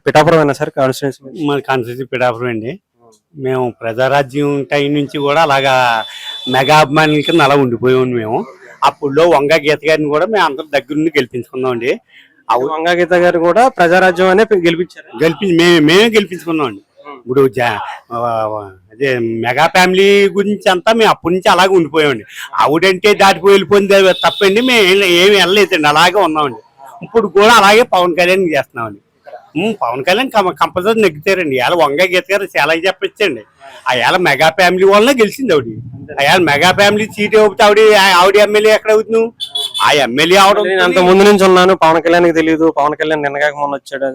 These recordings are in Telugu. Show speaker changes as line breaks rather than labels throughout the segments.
Pithapuram sir constituency?
మన కాన్స్టిట్యూన్సీ పిఠాపురం అండి. మేము ప్రజారాజ్యం టైం నుంచి కూడా అలాగా మెగా అభిమానుల కింద అలా ఉండిపోయాం మేము. అప్పుడులో వంగా గీత గారిని కూడా మేము అందరం దగ్గర నుండి గెలిపించుకున్నాం అండి.
వంగా గీత గారు కూడా ప్రజారాజ్యం అనే గెలిపించారు.
మేమే గెలిపించుకున్నాం అండి. ఇప్పుడు అదే మెగా ఫ్యామిలీ గురించి అంతా మేము అప్పటి నుంచి అలాగే ఉండిపోయామండి. ఆవిడంటే దాటిపోయి వెళ్ళిపోయింది తప్పండి, మేము ఏమి వెళ్ళలేదండి, అలాగే ఉన్నామండి. ఇప్పుడు కూడా అలాగే పవన్ కళ్యాణ్ చేస్తున్నామండి. పవన్ కళ్యాణ్ కంపల్సరీ నెగ్గుతారండి. ఇవాళ వంగా గీత గారు చాలా చెప్పచ్చండి. అయాల మెగా ఫ్యామిలీ వల్లనే గెలిచింది ఆవిడ. అయాల మెగా ఫ్యామిలీ సీట్ అవుతే ఆవిడ ఎమ్మెల్యే ఎక్కడ అవుతుంది? ఆ ఎమ్మెల్యే అవడం
అంత ముందు నుంచి ఉన్నాను. పవన్ కళ్యాణ్ తెలియదు, పవన్ కళ్యాణ్ నిన్నగాక మొన్న వచ్చాడు.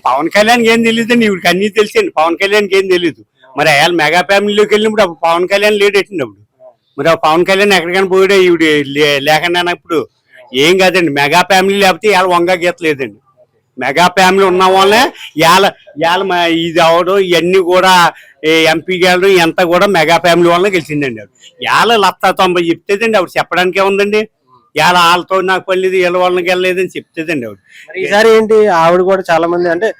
పవన్ కళ్యాణ్ ఏం తెలియదండి, ఇవిడికి అన్ని తెలిసండి. పవన్ కళ్యాణ్కి ఏం తెలియదు. మరి అయాల మెగా ఫ్యామిలీలోకి వెళ్ళినప్పుడు అప్పుడు పవన్ కళ్యాణ్ లేడెట్టింది. అప్పుడు మరి ఆ పవన్ కళ్యాణ్ ఎక్కడికైనా పోయాడు ఈవిడ లేకుండా ఇప్పుడు ఏం కాదండి. మెగా ఫ్యామిలీ లేకపోతే ఇవాళ వంగా గీత లేదండి. మెగా ఫ్యామిలీ ఉన్న వాళ్ళే ఇవాళ ఇది అవడం ఇవన్నీ కూడా ఎంపీ గెలడం ఎంత కూడా మెగా ఫ్యామిలీ వల్ల గెలిచిందండి. ఆవిడ ఇవాళ 190 చెప్తేదండి. ఆవిడ చెప్పడానికి ఏముందండి? ఇవాళ వాళ్ళతో నాకు పర్లేదు వీళ్ళ వాళ్ళని గెలలేదని చెప్తేదండి ఆవిడ.
ఈసారి ఏంటి ఆవిడ కూడా చాలా మంది అంటే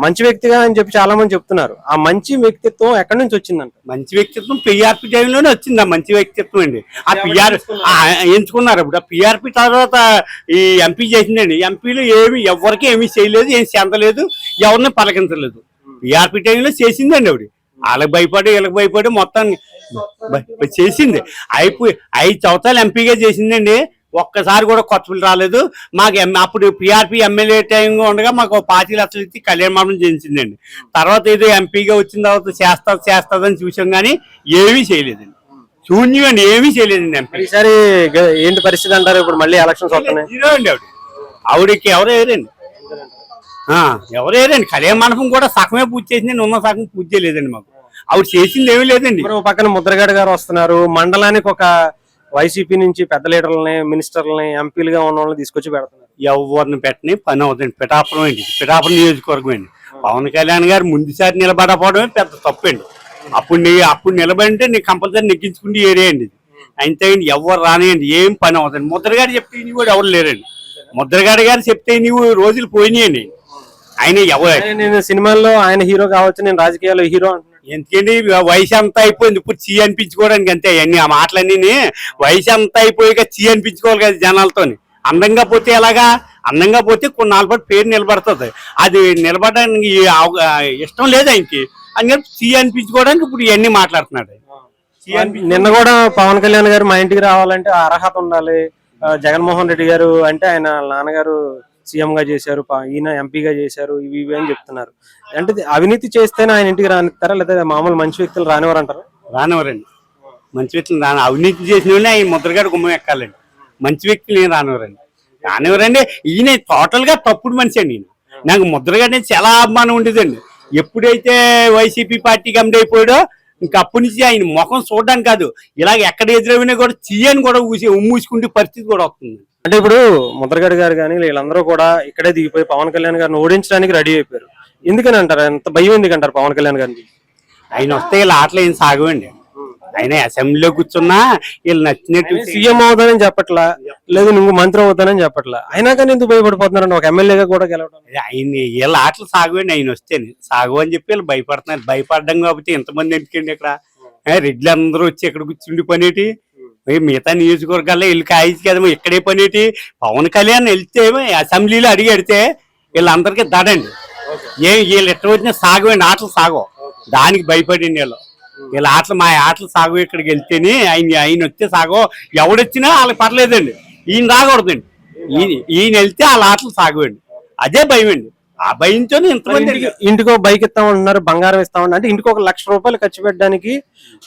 మంచి వ్యక్తిగా అని చెప్పి చాలా మంది చెప్తున్నారు. ఆ మంచి వ్యక్తిత్వం ఎక్కడి నుంచి వచ్చిందంట?
మంచి వ్యక్తిత్వం పిఆర్పి టైంలోనే వచ్చింది. ఆ మంచి వ్యక్తిత్వం అండి. ఆ పిఆర్ ఎంచుకున్నారు. ఇప్పుడు ఆ పిఆర్పి తర్వాత ఈ ఎంపీ చేసిందండి. ఎంపీలు ఎవరికి ఏమీ చేయలేదు, ఏం చెందలేదు, ఎవరిని పలకించలేదు. పిఆర్పి టైంలో చేసిందండి ఆవిడ. వాళ్ళకి భయపడి వీళ్ళకి భయపడి మొత్తం చేసింది. 5 సంవత్సరాలు ఎంపీగా చేసిందండి. ఒక్కసారి కూడా కొత్త పిల్లలు రాలేదు మాకు. అప్పుడు పిఆర్పి ఎమ్మెల్యే టైంగా ఉండగా మాకు 5 లక్షలు ఇచ్చి కళ్యాణ మండపం చేయించిందండి. తర్వాత ఏదో ఎంపీగా వచ్చిన తర్వాత చేస్తుందని చూసాం కానీ ఏమీ చేయలేదండి. శూన్యం అండి, ఏమీ చేయలేదండి ఎంపీ.
ఈసారి ఏంటి పరిస్థితి అంటారు? ఇప్పుడు మళ్ళీ ఎలక్షన్స్ వస్తున్నాయి.
అండి ఆవిడకి ఎవరేరండి కళ్యాణ మండపం కూడా సగమే పూజ చేసిందండి. ఉన్న సగం పూజ చేయలేదండి మాకు. ఆవిడ చేసింది ఏమీ లేదండి.
పక్కన ముద్రగడ గారు వస్తున్నారు. మండలానికి ఒక వైసీపీ నుంచి పెద్ద లీడర్లని, మినిస్టర్లని, ఎంపీలుగా ఉన్న వాళ్ళని తీసుకొచ్చి పెడుతున్నారు.
ఎవరిని పెట్టని పని అవుతుంది. పిఠాపురం అండి, పిఠాపురం నియోజకవర్గం అండి. పవన్ కళ్యాణ్ గారు ముందుసారి నిలబడకపోవడమే పెద్ద తప్పు అండి. అప్పుడు నిలబడితే నీకు కంపల్సరీ నెగ్గించుకుంటే ఏరియా అండి. అంతే అండి, ఎవరు రానియండి, ఏం పని అవుతుంది. ముద్రగాడు చెప్తే నీవు కూడా ఎవరు లేరండి. ముద్రగాడి గారు చెప్తే నీవు రోజులు పోయినాయండి. ఆయన
నేను సినిమాల్లో ఆయన హీరో కావచ్చు, నేను రాజకీయాల్లో హీరో.
ఎందుకండి వయసు అంతా అయిపోయింది. ఇప్పుడు చీ అనిపించుకోవడానికి అంతే. అన్ని ఆ మాటలన్నీ వయసు అంతా అయిపోయాక చీ అనిపించుకోవాలి కదా జనాలతో. అందంగా పోతే ఎలాగా? అందంగా పోతే కొన్నాళ్ళ పాటు పేరు నిలబడుతుంది. అది నిలబడడానికి ఇష్టం లేదు ఆయనకి. అందుకని చీ అనిపించుకోవడానికి ఇప్పుడు ఇవన్నీ మాట్లాడుతున్నాడు.
నిన్న కూడా పవన్ కళ్యాణ్ గారు మా ఇంటికి రావాలంటే అర్హత ఉండాలి. జగన్మోహన్ రెడ్డి గారు అంటే ఆయన నాన్నగారు సీఎం గా చేశారు, ఈయన ఎంపీగా చేశారు, ఇవి అని చెప్తున్నారు. అంటే అవినీతి చేస్తేనే ఆయన ఇంటికి రానిస్తారా, లేదా మామూలు మంచి వ్యక్తులు రానివారు అంటారు?
రానివారండి. మంచి వ్యక్తులు అవినీతి చేసిన వాళ్ళని ఆయన ముద్రగాడు గుమ్మం ఎక్కాలండి. మంచి వ్యక్తులు ఏం రానివారండి. ఈయన టోటల్ గా తప్పుడు మనిషి అండి. నాకు ముద్రగాడి చాలా అభిమానం ఉండేదండి. ఎప్పుడైతే వైసీపీ పార్టీ కమిటీ అయిపోయాడో ఇంకా అప్పటి నుంచి ఆయన ముఖం చూడడానికి కాదు, ఇలాగ ఎక్కడ ఎదురవినా కూడా చీయని కూడా మూసుకుంటే పరిస్థితి కూడా వస్తుంది.
అంటే ఇప్పుడు ముద్రగడ గారు కానీ వీళ్ళందరూ కూడా ఇక్కడే దిగిపోయి పవన్ కళ్యాణ్ గారిని ఓడించడానికి రెడీ అయిపోయారు. ఎందుకని అంటారు? ఎంత భయం ఎందుకంటారు పవన్ కళ్యాణ్ గారికి?
ఆయన వస్తే వీళ్ళ ఆటలు ఏం సాగవండి. ఆయన అసెంబ్లీలో కూర్చున్నా వీళ్ళు నచ్చినట్టు
సీఎం అవుతానని చెప్పట్లా, లేదు నువ్వు మంత్రి అవుతానని చెప్పట్లా. అయినా కానీ ఎందుకు భయపడిపోతున్నారండి ఒక ఎమ్మెల్యేగా కూడా గెలవడం?
ఆయన వీళ్ళ ఆటలు సాగవండి. ఆయన వస్తేనే సాగు అని చెప్పి వీళ్ళు భయపడుతున్నారు. భయపడడం కాబట్టి ఎంతమంది ఎందుకండి ఇక్కడ రెడ్లు అందరూ వచ్చి ఇక్కడ కూర్చుండి పనేటి. మిగతా నియోజకవర్గాల్లో వీళ్ళు కాయచ్చు కదమ్మా, ఇక్కడే పనేటి. పవన్ కళ్యాణ్ వెళ్తే అసెంబ్లీలో అడిగడితే వీళ్ళందరికీ దడండి. వీళ్ళు ఎట్ట వచ్చినా సాగవండి, ఆటలు సాగవు. దానికి భయపడింది వీళ్ళ ఆటలు. మా ఆటలు సాగు ఇక్కడికి వెళ్తేనే ఆయన వస్తే సాగో. ఎవడొచ్చినా వాళ్ళకి పర్లేదండి, ఈయన రాకూడదండి. ఈయన వెళ్తే వాళ్ళ ఆటలు సాగవండి. అదే భయం అండి. ఆ భయంతో ఇంతమంది
ఇంటికో బైక్ ఇస్తామంటున్నారు, బంగారం ఇస్తామంటే అంటే ఇంటికి ఒక 1,00,000 రూపాయలు ఖర్చు పెట్టడానికి,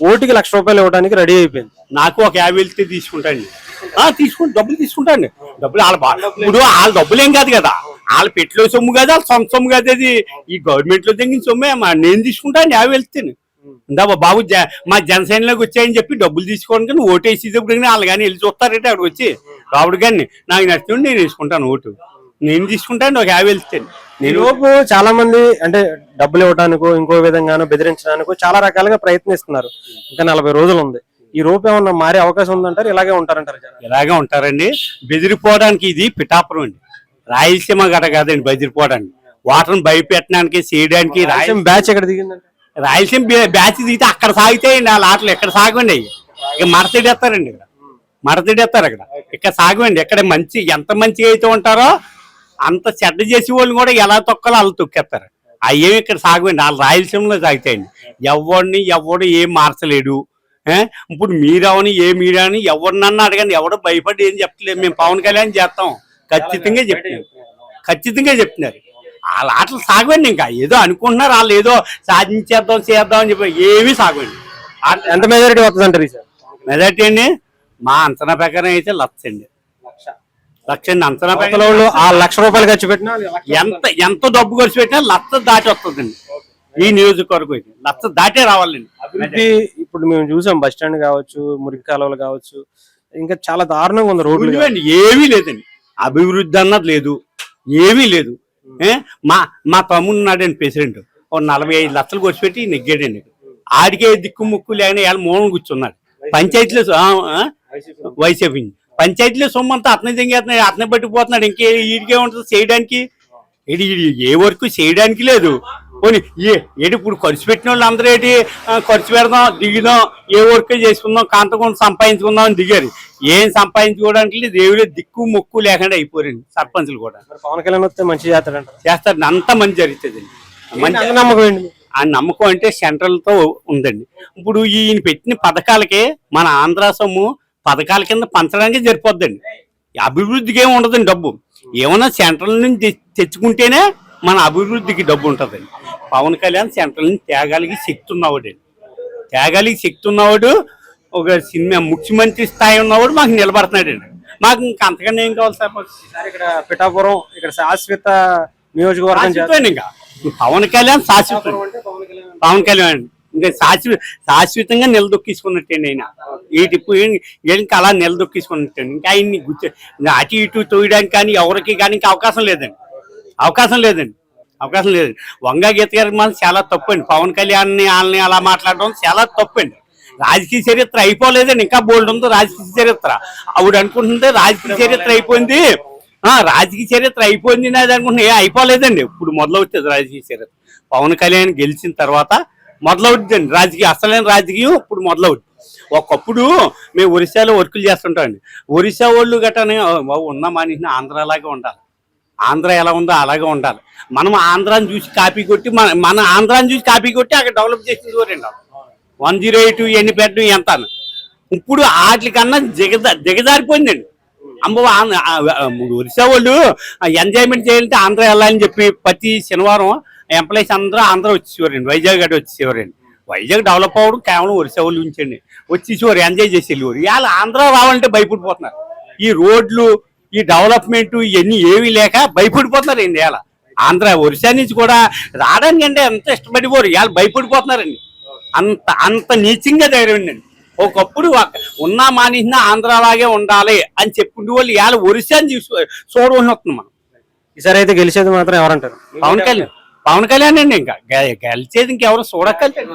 ఓటుకి 1,00,000 రూపాయలు ఇవ్వడానికి రెడీ అయిపోయింది.
నాకు ఒక 50 వెళ్తే తీసుకుంటాండి. డబ్బులు తీసుకుంటాండి. డబ్బులు ఇప్పుడు వాళ్ళ డబ్బులు ఏం కాదు కదా, వాళ్ళ పెట్టిలో సొమ్ము కాదు, వాళ్ళ సొంత సొమ్ము కాదు. అది ఈ గవర్నమెంట్ లో తగ్గిన సొమ్మే. నేను తీసుకుంటాను 50 వెళ్తేనే. ఇందా బాబు మా జనసేనలోకి వచ్చాయని చెప్పి డబ్బులు తీసుకోవడం కానీ ఓటేసేటప్పుడు కానీ వాళ్ళు కానీ వెళ్ళి చూస్తారంటే అక్కడికి వచ్చి రావుడు కానీ నాకు నచ్చింది నేను వేసుకుంటాను ఓటు. నేను తీసుకుంటాను ఒక 50 వెళ్తాను.
లోపు చాలా మంది అంటే డబ్బులు ఇవ్వడానికో ఇంకో విధంగానో బెదిరించడానికో చాలా రకాలుగా ప్రయత్నిస్తున్నారు. ఇంకా 40 రోజులు ఉంది. ఈ రూపు ఏమన్నా మారే అవకాశం ఉందంటారు? ఇలాగే ఉంటారంటారు?
ఇలాగే ఉంటారండి. బెదిరిపోవడానికి ఇది పిఠాపురం అండి, రాయలసీమ గడ కాదండి బెదిరిపోవడానికి. వాటర్ని భయపెట్టడానికి చేయడానికి
బ్యాచ్ ఎక్కడ దిగిందంటే
రాయలసీమ బ్యాచ్ దిగితే అక్కడ సాగుతాయండి వాళ్ళ ఆటలు ఎక్కడ సాగండి అవి ఇక మడతెడేస్తారండి ఇక్కడ మడతెడేస్తారు ఇక్కడ సాగండి ఎక్కడ మంచి ఎంత మంచిగా అయితే ఉంటారో అంత చెడ్డ చేసే వాళ్ళు కూడా ఎలా తొక్కాలో వాళ్ళు తొక్కేస్తారు అయ్యేమి ఇక్కడ సాగండి వాళ్ళు రాయలసీమలో సాగుతాయండి ఎవడు ఏం మార్చలేడు ఇప్పుడు మీరవని మీరని ఎవరినన్నా అడగండి ఎవడో భయపడి ఏం చెప్పలేదు మేము పవన్ కళ్యాణ్ చేస్తాం ఖచ్చితంగా చెప్తున్నారు వాళ్ళ ఆటలు సాగండి ఇంకా ఏదో అనుకుంటున్నారు వాళ్ళు ఏదో చేద్దాం అని చెప్పి ఏమీ సాగండి
ఎంత మెజారిటీ వస్తుంది అంటారు సార్
మెజారిటీ అండి మా అంచనా ప్రకారం అయితే లక్ష అండి అంచనా ప్రకారం
₹1,00,000 ఖర్చు పెట్టినా
ఎంత డబ్బు ఖర్చు పెట్టినా లక్ష దాటి వస్తుందండి ఈ నియోజకవర్గం అయితే లక్ష దాటే రావాలండి
అభివృద్ధి ఇప్పుడు మేము చూసాం బస్ స్టాండ్ కావచ్చు మురికి కాలువలు కావచ్చు ఇంకా చాలా దారుణంగా ఉంది రోడ్లు
ఏమీ లేదండి అభివృద్ధి అన్నది లేదు ఏమీ లేదు మా తమ్ముడు ఉన్నాడండి ప్రెసిడెంట్ 45 లక్షలు ఖర్చు పెట్టి నెగ్గాడండి ఆడికే దిక్కు ముక్కు లేని వాళ్ళ మూలం కూర్చున్నాడు పంచాయతీలో వైసీపీ పంచాయతీలో సొమ్ము అంతా అతనే తెంగేస్తున్నాడు అతనే పట్టుకుపోతున్నాడు ఇంకే వీడికే ఉంటుంది చేయడానికి ఏ వర్క్ చేయడానికి లేదు పోనీ ఇప్పుడు ఖర్చు పెట్టిన వాళ్ళు అందరూ ఖర్చు పెడదాం దిగుదాం ఏ వర్క్ చేసుకుందాం కాంతకుండా సంపాదించుకుందాం అని దిగారు ఏం సంపాదించుకోవడానికి దేవుడే దిక్కు మొక్కు లేకుండా అయిపోరండి సర్పంచులు కూడా
పవన్ కళ్యాణ్ వస్తే మంచి
చేస్తారు అంత మంచి జరుగుతుందండి
మంచి నమ్మకం ఏంటి
ఆ నమ్మకం అంటే సెంట్రల్ తో ఉందండి ఇప్పుడు ఈయన పెట్టిన పథకాలకే మన ఆంధ్ర సొమ్ము పథకాల కింద పంచడానికి సరిపోద్దండి అభివృద్ధికి ఏమి ఉండదండి డబ్బు ఏమన్నా సెంట్రల్ నుంచి తెచ్చుకుంటేనే మన అభివృద్ధికి డబ్బు ఉంటుందండి పవన్ కళ్యాణ్ సెంట్రల్ నుంచి తేగాలికి శక్తి ఉన్నవాడు ఒక సినిమా ముఖ్యమంత్రి స్థాయి ఉన్నవాడు మాకు నిలబడుతున్నాడండి మాకు ఇంకా అంతకన్నా ఏం కావాలి సార్
ఇక్కడ పిఠాపురం ఇక్కడ శాశ్వత నియోజకవర్గం
ఇంకా పవన్ కళ్యాణ్ శాశ్వతం పవన్ కళ్యాణ్ ఇంకా శాశ్వతంగా నిలదొక్కించుకున్నట్టండి ఆయన ఇంకా అలా నిలదొక్కించుకున్నట్టండి ఇంకా ఆయన్ని అటు ఇటు తోయడానికి కానీ ఎవరికి కానీ ఇంకా అవకాశం లేదండి వంగా గీత గారికి మాత్రం చాలా తప్పండి పవన్ కళ్యాణ్ వాళ్ళని అలా మాట్లాడడం చాలా తప్పండి రాజకీయ చరిత్ర అయిపోలేదండి ఇంకా బోల్డ్ ఉందో రాజకీయ చరిత్ర ఆవిడ అనుకుంటుంటే రాజకీయ చరిత్ర అయిపోయింది నాది అనుకుంటున్నా అయిపోలేదండి ఇప్పుడు మొదలవుతుంది రాజకీయ చరిత్ర పవన్ కళ్యాణ్ గెలిచిన తర్వాత మొదలవుతుందండి రాజకీయం అసలైన రాజకీయం ఇప్పుడు మొదలవుతుంది ఒకప్పుడు మేము ఒరిస్సాలో వర్కులు చేస్తుంటామండి ఒరిస్సా వాళ్ళు గట్రానే ఉన్న మనిషిని ఆంధ్రాలాగే ఉండాలి ఆంధ్ర ఎలా ఉందో అలాగే ఉండాలి మనం ఆంధ్రాని చూసి కాపీ కొట్టి మన ఆంధ్రాని చూసి కాపీ కొట్టి అక్కడ డెవలప్ చేసింది కోరండి 108 ఎన్ని పెట్టడం ఎంత ఇప్పుడు వాటికన్నా దిగజారిపోయిందండి ఒరిస్సా వాళ్ళు ఎంజాయ్మెంట్ చేయాలంటే ఆంధ్ర వెళ్ళాలని చెప్పి ప్రతి శనివారం ఎంప్లాయీస్ అందరూ వచ్చేవారండి వైజాగ్ గడ్డ వచ్చేవారండి వైజాగ్ డెవలప్ అవ్వడం కేవలం ఒరిస్సా వాళ్ళు ఉంచండి వచ్చేసేవారు ఎంజాయ్ చేసి వెళ్ళేవారు ఇవాళ ఆంధ్ర రావాలంటే భయపడిపోతున్నారు ఈ రోడ్లు ఈ డెవలప్మెంట్ ఇవన్నీ ఏమీ లేక భయపడిపోతున్నారండి ఇవాళ ఆంధ్ర ఒరిస్సా నుంచి కూడా రావడానికి అంటే ఎంత ఇష్టపడిపోరు ఇవాళ భయపడిపోతున్నారండి అంత నీచంగా తయారైందండి ఒకప్పుడు ఉన్న మానేసిన ఆంధ్రలాగే ఉండాలి అని చెప్పుకుంటూ వాళ్ళు ఇవాళ ఒరిస్సాని చూడవలసి వస్తుంది మనం
ఈసారి అయితే గెలిచేది మాత్రం ఎవరంటారు
పవన్ కళ్యాణ్ అండి ఇంకా గెలిచేది ఇంకెవరు చూడక్కర్లేదు